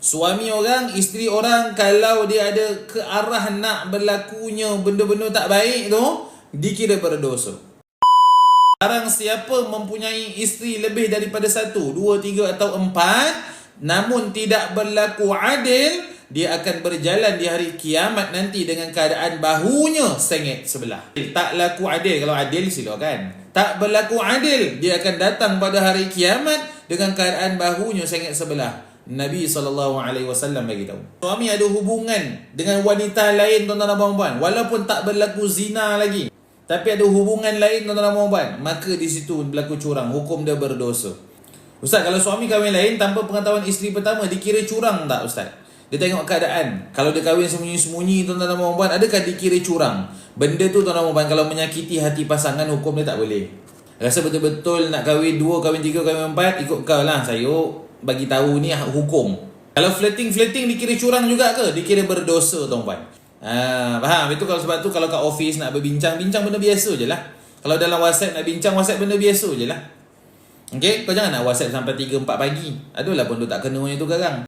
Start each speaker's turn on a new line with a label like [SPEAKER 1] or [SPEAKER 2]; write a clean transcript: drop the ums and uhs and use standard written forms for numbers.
[SPEAKER 1] Suami orang, isteri orang, kalau dia ada ke arah nak berlakunya benda-benda tak baik tu, dikira berdosa. Sekarang siapa mempunyai isteri lebih daripada 1, 2, 3 atau 4, namun tidak berlaku adil, dia akan berjalan di hari kiamat nanti dengan keadaan bahunya sengit sebelah. Tak laku adil, kalau adil silakan. Tak berlaku adil, dia akan datang pada hari kiamat dengan keadaan bahunya sengit sebelah. Nabi SAW bagi tahu. Suami ada hubungan dengan wanita lain, tuan-tuan dan puan-puan, walaupun tak berlaku zina lagi, tapi ada hubungan lain, tuan-tuan dan puan-puan, maka di situ berlaku curang, hukum dia berdosa. Ustaz, kalau suami kahwin lain tanpa pengetahuan isteri pertama, dikira curang tak Ustaz? Dia tengok keadaan. Kalau dia kahwin sembunyi-sembunyi, tuan-tuan dan puan-puan, adakah dikira curang? Benda tu, tuan-tuan dan puan-puan, kalau menyakiti hati pasangan, hukum dia tak boleh. Rasa betul-betul nak kahwin 2, kahwin 3, kahwin 4, ikut kau lah. Saya bagi tahu ni hukum. Kalau flirting dikira curang juga ke? Dikira berdosa, tuan-puan. Faham? Itu kalau sebab tu kalau kat office nak berbincang, bincang benda biasa je lah. Kalau dalam WhatsApp nak bincang, WhatsApp benda biasa je lah. Okay? Kau jangan nak WhatsApp sampai 3-4 pagi. Adulah pun tu tak kena tu garang.